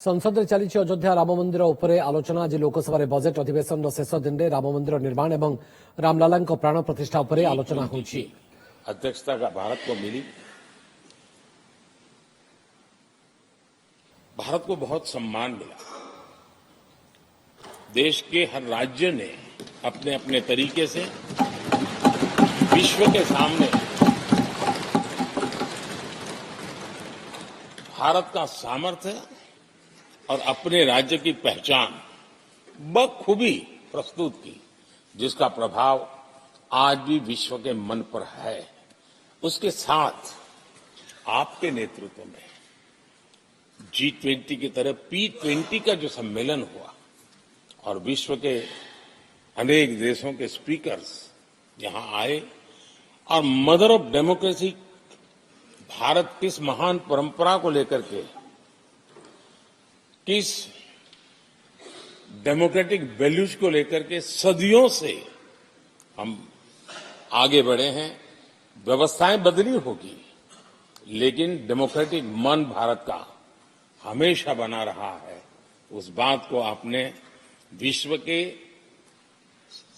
संसद चली अयोध्या राम मंदिर उपर आलोचना आज लोकसभा बजेट अधिवेशन शेष दिन में राम मंदिर निर्माण और रामलला प्राण प्रतिष्ठा उपर आलोचना होगी। अध्यक्षता का भारत को मिली। भारत को बहुत सम्मान मिला। देश के हर राज्य ने अपने अपने तरीके से विश्व के सामने भारत का सामर्थ्य और अपने राज्य की पहचान बखूबी प्रस्तुत की, जिसका प्रभाव आज भी विश्व के मन पर है। उसके साथ आपके नेतृत्व में G20 की तरह P20 का जो सम्मेलन हुआ और विश्व के अनेक देशों के स्पीकर्स यहां आए और मदर ऑफ डेमोक्रेसी भारत किस महान परंपरा को लेकर के, किस डेमोक्रेटिक वैल्यूज को लेकर के सदियों से हम आगे बढ़े हैं। व्यवस्थाएं बदली होगी, लेकिन डेमोक्रेटिक मन भारत का हमेशा बना रहा है। उस बात को आपने विश्व के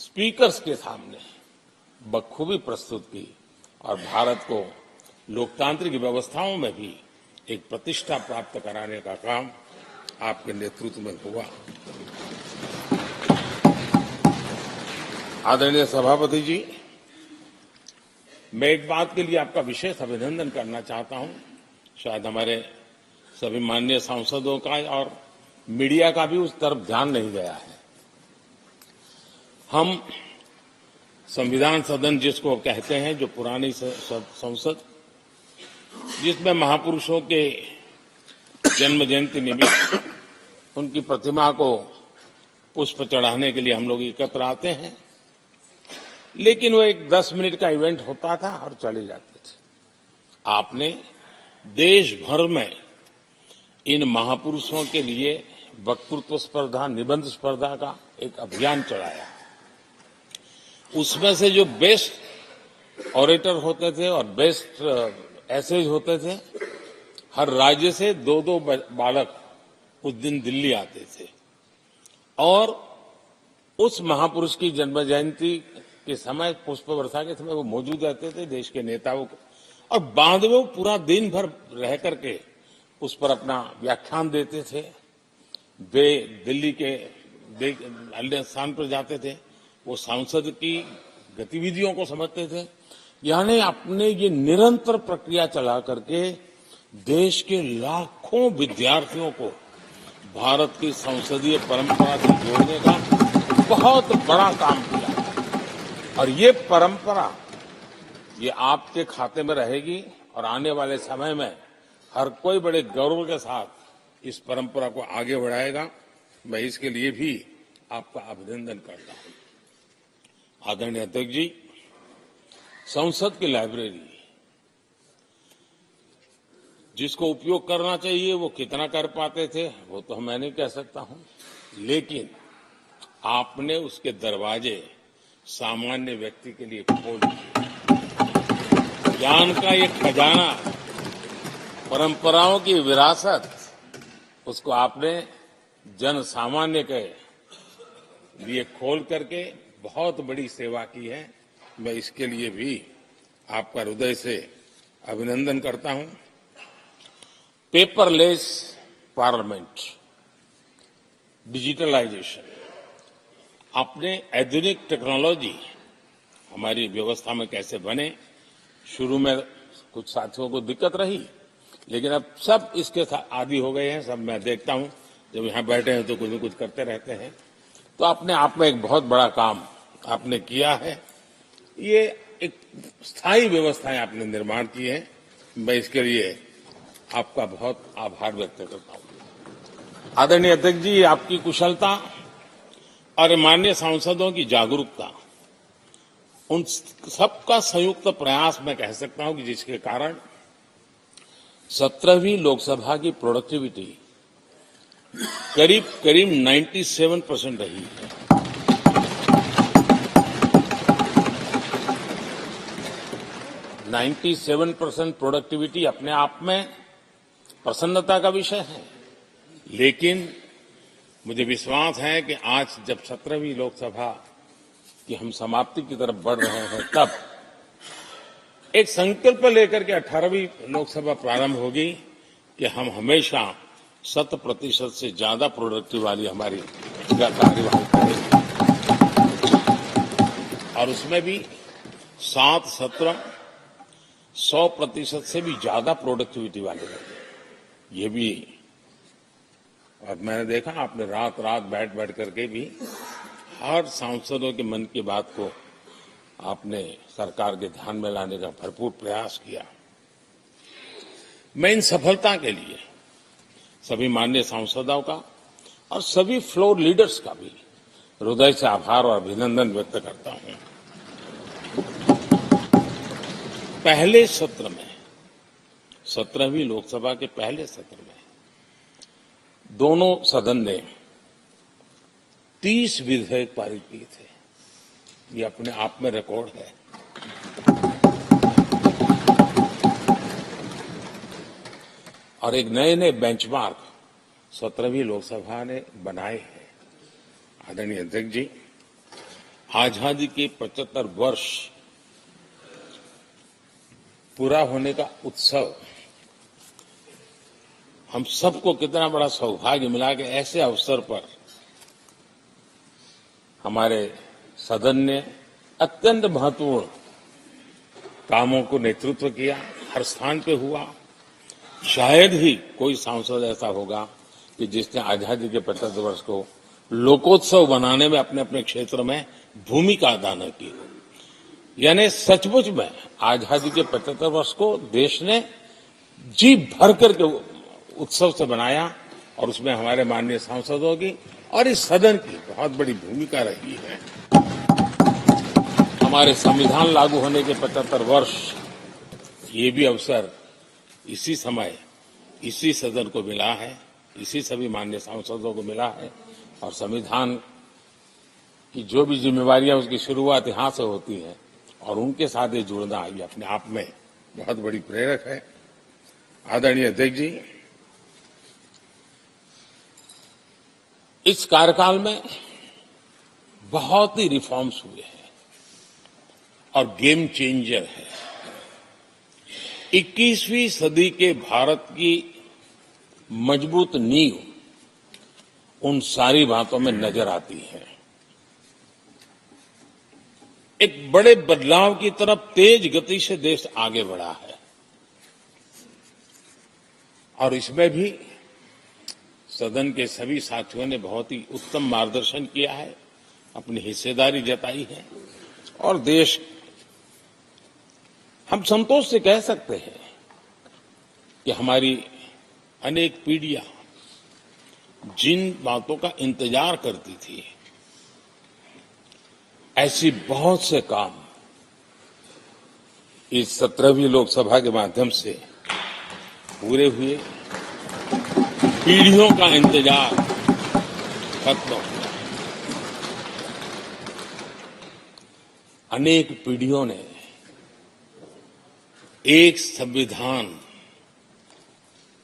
स्पीकर्स के सामने बखूबी प्रस्तुत की और भारत को लोकतांत्रिक व्यवस्थाओं में भी एक प्रतिष्ठा प्राप्त कराने का काम आपके नेतृत्व में हुआ। आदरणीय सभापति जी, मैं एक बात के लिए आपका विशेष अभिनंदन करना चाहता हूं। शायद हमारे सभी माननीय सांसदों का और मीडिया का भी उस तरफ ध्यान नहीं गया है। हम संविधान सदन जिसको कहते हैं, जो पुरानी संसद, जिसमें महापुरुषों के जन्म जयंती निमित्त उनकी प्रतिमा को पुष्प चढ़ाने के लिए हम लोग एकत्र आते हैं, लेकिन वो एक 10 मिनट का इवेंट होता था और चले जाते थे। आपने देश भर में इन महापुरुषों के लिए वक्तृत्व स्पर्धा, निबंध स्पर्धा का एक अभियान चलाया। उसमें से जो बेस्ट ऑरेटर होते थे और बेस्ट एसेज होते थे, हर राज्य से 2-2 बालक उस दिन दिल्ली आते थे और उस महापुरुष की जन्म जयंती के समय, पुष्प वर्षा के समय वो मौजूद रहते थे, देश के नेताओं को, और बाद में वो पूरा दिन भर रह करके उस पर अपना व्याख्यान देते थे। वे दिल्ली के अन्य स्थान पर जाते थे, वो सांसद की गतिविधियों को समझते थे। यानी अपने ये निरंतर प्रक्रिया चला करके देश के लाखों विद्यार्थियों को भारत की संसदीय परंपरा से जोड़ने का बहुत बड़ा काम किया। और ये परंपरा ये आपके खाते में रहेगी और आने वाले समय में हर कोई बड़े गौरव के साथ इस परंपरा को आगे बढ़ाएगा। मैं इसके लिए भी आपका अभिनंदन करता हूं। आदरणीय अध्यक्ष जी, संसद की लाइब्रेरी जिसको उपयोग करना चाहिए वो कितना कर पाते थे वो तो मैं नहीं कह सकता हूं, लेकिन आपने उसके दरवाजे सामान्य व्यक्ति के लिए खोल दिए। ज्ञान का ये खजाना, परंपराओं की विरासत, उसको आपने जन सामान्य के लिए खोल करके बहुत बड़ी सेवा की है। मैं इसके लिए भी आपका हृदय से अभिनंदन करता हूं। पेपरलेस पार्लियामेंट, डिजिटलाइजेशन, अपने आधुनिक टेक्नोलॉजी हमारी व्यवस्था में कैसे बने। शुरू में कुछ साथियों को दिक्कत रही, लेकिन अब सब इसके साथ आदी हो गए हैं। सब मैं देखता हूं, जब यहां बैठे हैं तो कुछ न कुछ करते रहते हैं। तो अपने आप में एक बहुत बड़ा काम आपने किया है। ये एक स्थायी व्यवस्थाएं आपने निर्माण की है। मैं इसके लिए आपका बहुत आभार व्यक्त करता हूं। आदरणीय अध्यक्ष जी, आपकी कुशलता और माननीय सांसदों की जागरूकता, उन सबका संयुक्त प्रयास मैं कह सकता हूं कि जिसके कारण 17वीं लोकसभा की प्रोडक्टिविटी करीब 97% रही है। 97% प्रोडक्टिविटी अपने आप में प्रसन्नता का विषय है, लेकिन मुझे विश्वास है कि आज जब 17वीं लोकसभा की हम समाप्ति की तरफ बढ़ रहे हैं, तब एक संकल्प लेकर के 18वीं लोकसभा प्रारंभ होगी कि हम हमेशा 100% से ज्यादा प्रोडक्टिव वाली हमारी कार्यवाही करेंगे और उसमें भी 7 सत्र 100% से भी ज्यादा प्रोडक्टिविटी वाले होंगे। ये भी, और मैंने देखा आपने रात रात बैठ करके भी हर सांसदों के मन की बात को आपने सरकार के ध्यान में लाने का भरपूर प्रयास किया। मैं इन सफलता के लिए सभी माननीय सांसदों का और सभी फ्लोर लीडर्स का भी हृदय से आभार और अभिनंदन व्यक्त करता हूं। पहले सत्र में, 17वीं लोकसभा के पहले सत्र में दोनों सदन ने 30 विधेयक पारित किए थे। ये अपने आप में रिकॉर्ड है। और एक नए नए बेंचमार्क 17वीं लोकसभा ने बनाए हैं। आदरणीय अध्यक्ष जी, आजादी के 75 वर्ष पूरा होने का उत्सव, हम सबको कितना बड़ा सौभाग्य मिला कि ऐसे अवसर पर हमारे सदन ने अत्यंत महत्वपूर्ण कामों को नेतृत्व किया। हर स्थान पे हुआ। शायद ही कोई सांसद ऐसा होगा कि जिसने आजादी के 75 वर्ष को लोकोत्सव बनाने में अपने अपने क्षेत्र में भूमिका अदा न की हो। यानी सचमुच में आजादी के 75 वर्ष को देश ने जी भर करके उत्सव से बनाया और उसमें हमारे माननीय सांसदों की और इस सदन की बहुत बड़ी भूमिका रही है। हमारे संविधान लागू होने के 75 वर्ष, ये भी अवसर इसी समय इसी सदन को मिला है, इसी सभी माननीय सांसदों को मिला है। और संविधान की जो भी जिम्मेवारियां उसकी शुरुआत यहां से होती है और उनके साथ ये जुड़ना, ये अपने आप में बहुत बड़ी प्रेरक है। आदरणीय अध्यक्ष जी, इस कार्यकाल में बहुत ही रिफॉर्म्स हुए हैं और गेम चेंजर है। 21वीं सदी के भारत की मजबूत नींव उन सारी बातों में नजर आती है। एक बड़े बदलाव की तरफ तेज गति से देश आगे बढ़ा है और इसमें भी सदन के सभी साथियों ने बहुत ही उत्तम मार्गदर्शन किया है, अपनी हिस्सेदारी जताई है और देश, हम संतोष से कह सकते हैं कि हमारी अनेक पीढ़ियां जिन बातों का इंतजार करती थी, ऐसी बहुत से काम इस 17वीं लोकसभा के माध्यम से पूरे हुए। पीढ़ियों का इंतजार खत्म हुआ। अनेक पीढ़ियों ने एक संविधान,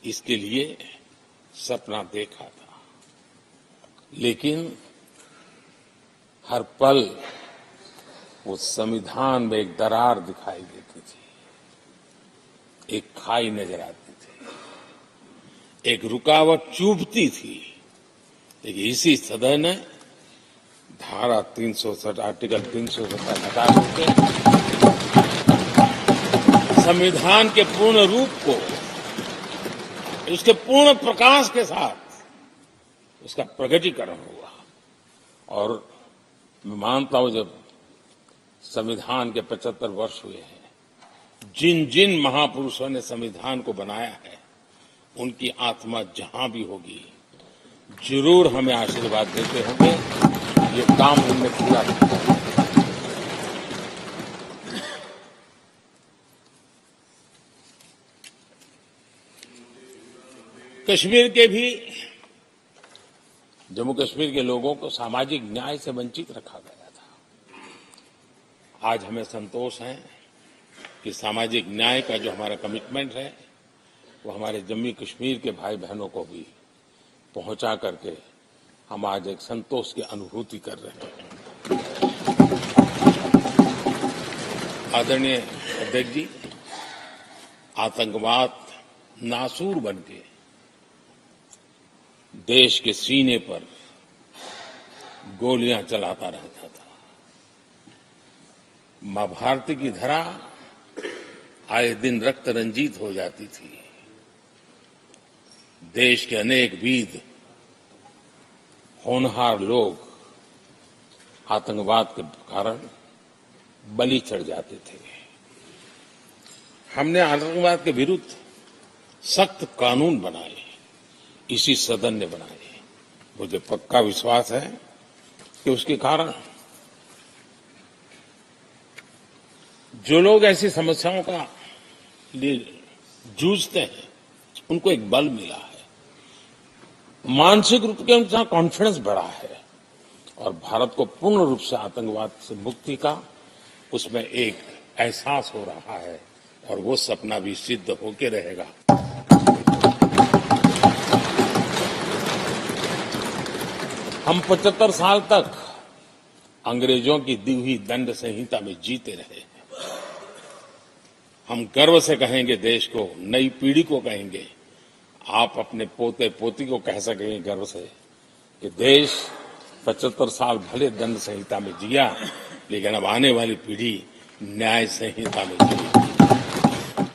इसके लिए सपना देखा था, लेकिन हर पल उस संविधान में एक दरार दिखाई देती थी, एक खाई नजर आती थी, एक रुकावट चुभती थी। लेकिन इसी सदन ने धारा 360, आर्टिकल 360 हटा करके संविधान के पूर्ण रूप को, उसके पूर्ण प्रकाश के साथ उसका प्रकटीकरण हुआ। और मैं मानता हूं, जब संविधान के 75 वर्ष हुए हैं, जिन जिन महापुरुषों ने संविधान को बनाया है, उनकी आत्मा जहां भी होगी, जरूर हमें आशीर्वाद देते होंगे ये काम उनने पूरा किया। कश्मीर के भी, जम्मू कश्मीर के लोगों को सामाजिक न्याय से वंचित रखा गया था। आज हमें संतोष है कि सामाजिक न्याय का जो हमारा कमिटमेंट है, वो हमारे जम्मू कश्मीर के भाई बहनों को भी पहुंचा करके हम आज एक संतोष की अनुभूति कर रहे हैं। आदरणीय अध्यक्ष जी, आतंकवाद नासूर बनके देश के सीने पर गोलियां चलाता रहता था। मां भारती की धरा आए दिन रक्त रंजित हो जाती थी। देश के अनेक वीर होनहार लोग आतंकवाद के कारण बलि चढ़ जाते थे। हमने आतंकवाद के विरुद्ध सख्त कानून बनाए, इसी सदन ने बनाए। मुझे पक्का विश्वास है कि उसके कारण जो लोग ऐसी समस्याओं का लिए जूझते हैं, उनको एक बल मिला है, मानसिक रूप से उनका कॉन्फिडेंस बढ़ा है और भारत को पूर्ण रूप से आतंकवाद से मुक्ति का उसमें एक एहसास हो रहा है और वो सपना भी सिद्ध होके रहेगा। हम 75 साल तक अंग्रेजों की दी हुई दंड संहिता में जीते रहे। हम गर्व से कहेंगे, देश को, नई पीढ़ी को कहेंगे, आप अपने पोते पोती को कह सकेंगे गर्व से कि देश 75 साल भले दंड संहिता में जिया, लेकिन अब आने वाली पीढ़ी न्याय संहिता में जिएगी।